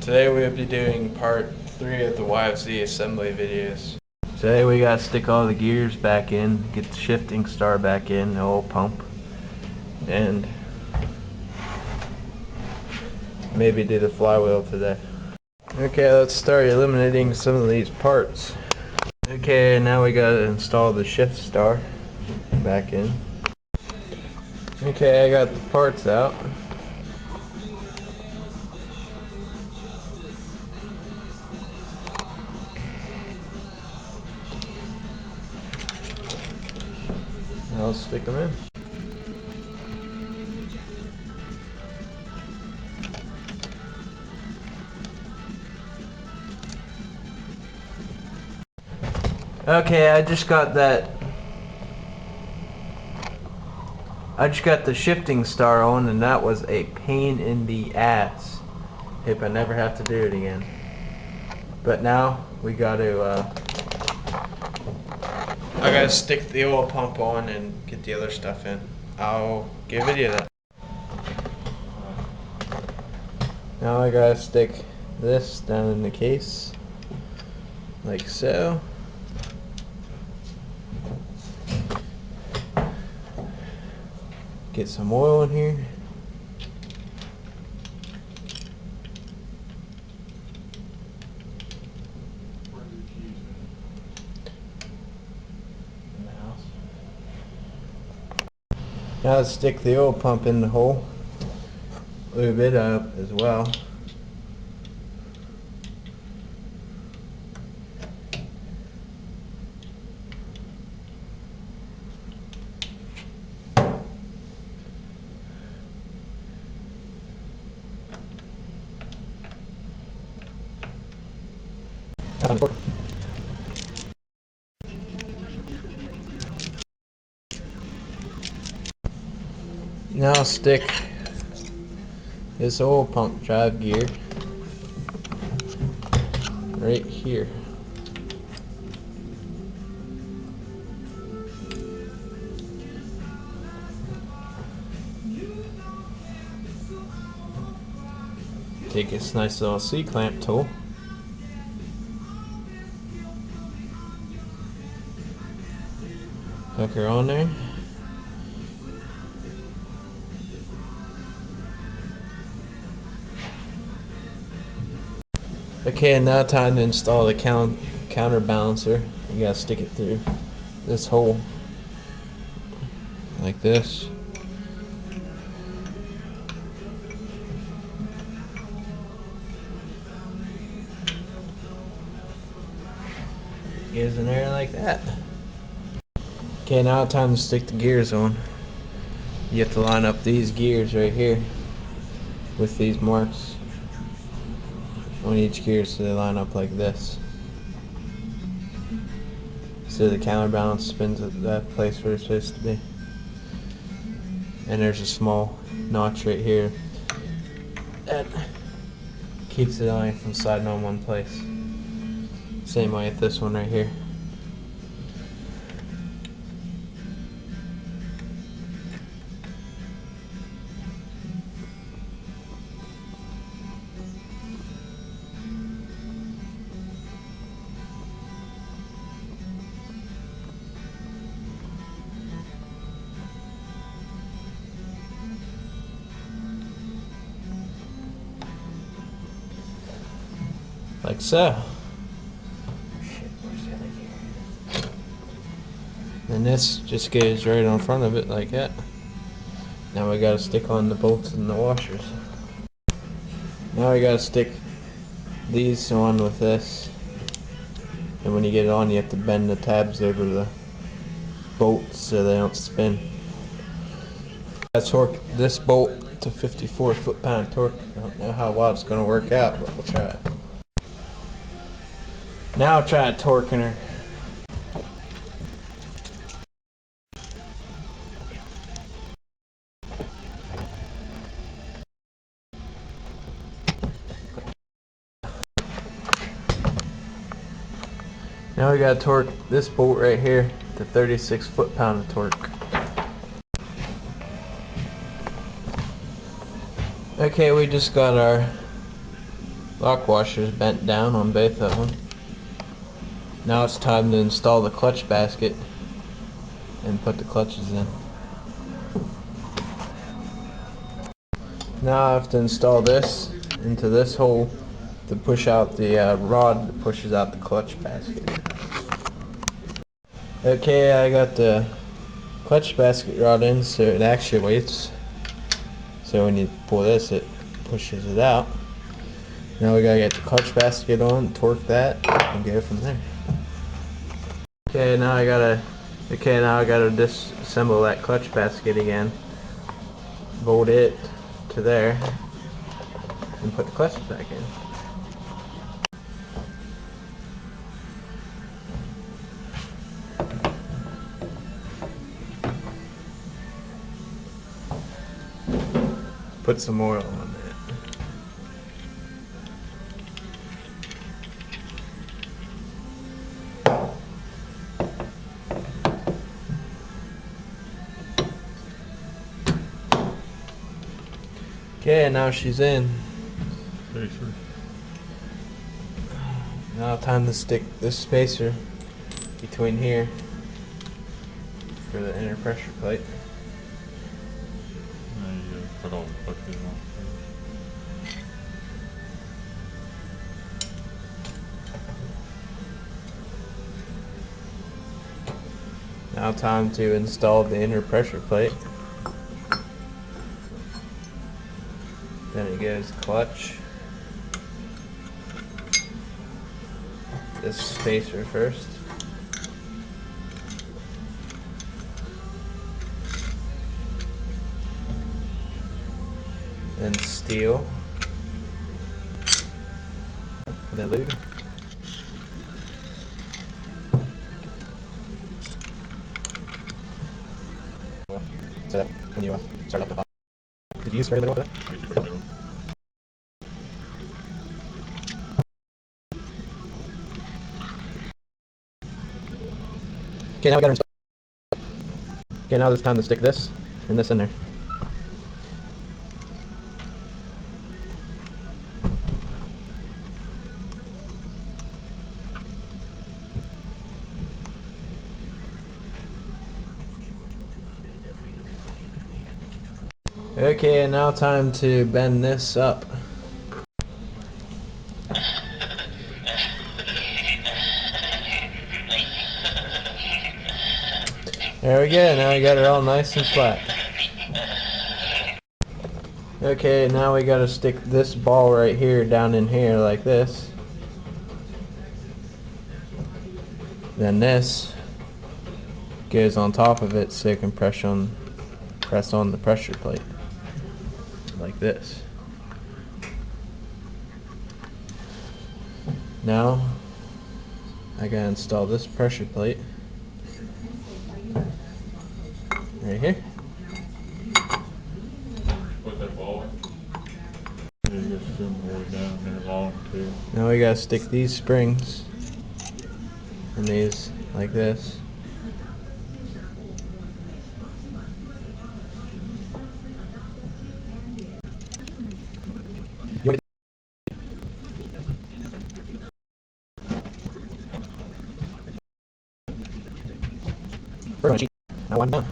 Today we'll be doing part 3 of the YFZ Assembly videos. Today we gotta stick all the gears back in, get the shifting star back in, the oil pump, and maybe do the flywheel today. Okay, let's start eliminating some of these parts. Okay, now we gotta install the shift star back in. Okay, I got the parts out. I'll stick them in. Okay, I just got the shifting star on, and that was a pain in the ass. Hope I never have to do it again. But now we gotta I gotta stick the oil pump on and get the other stuff in. I'll give a video of that. Now I gotta stick this down in the case, like so. Get some oil in here. Now let's stick the oil pump in the hole. Lube it up as well. Now stick this oil pump drive gear right here. Take this nice little C-clamp tool. Hook her on there. Okay, now time to install the counterbalancer. You gotta stick it through this hole like this. Gears in there like that. Okay, now time to stick the gears on. You have to line up these gears right here with these marks on each gear so they line up like this. So the counterbalance spins at that place where it's supposed to be. And there's a small notch right here that keeps the line from sliding on one place. Same way with this one right here. Like so. And this just goes right on front of it like that. Now we gotta stick on the bolts and the washers. Now we gotta stick these on with this. And when you get it on, you have to bend the tabs over the bolts so they don't spin. I torque this bolt to 54 foot-pound torque. I don't know how well it's gonna work out, but we'll try it. Now I'll try torquing her. Now we gotta torque this bolt right here to 36 foot-pound of torque. Okay, we just got our lock washers bent down on both of them. Now it's time to install the clutch basket and put the clutches in. Now I have to install this into this hole to push out the rod that pushes out the clutch basket. Okay, I got the clutch basket rod in so it actuates. So when you pull this, it pushes it out. Now we gotta get the clutch basket on, torque that, and go from there. Okay, now I gotta disassemble that clutch basket again. Bolt it to there, and put the clutch back in. Put some oil on it. Okay, now she's in. Now time to stick this spacer between here for the inner pressure plate. Put all the clutches on. Now time to install the inner pressure plate. Then it goes clutch. This spacer first. Then steel. Then lube. So when you start up the bottom, did you use very little of that? Okay, now we gotta install. Okay, now it's time to stick this and this in there. Okay, now time to bend this up. There we go, now we got it all nice and flat. Okay, now we gotta stick this ball right here down in here like this. Then this goes on top of it so it can press on the pressure plate. Like this. Now I gotta install this pressure plate right here. Put that ball in. You get some more down there long too. Now we gotta stick these springs in these like this. Now one down.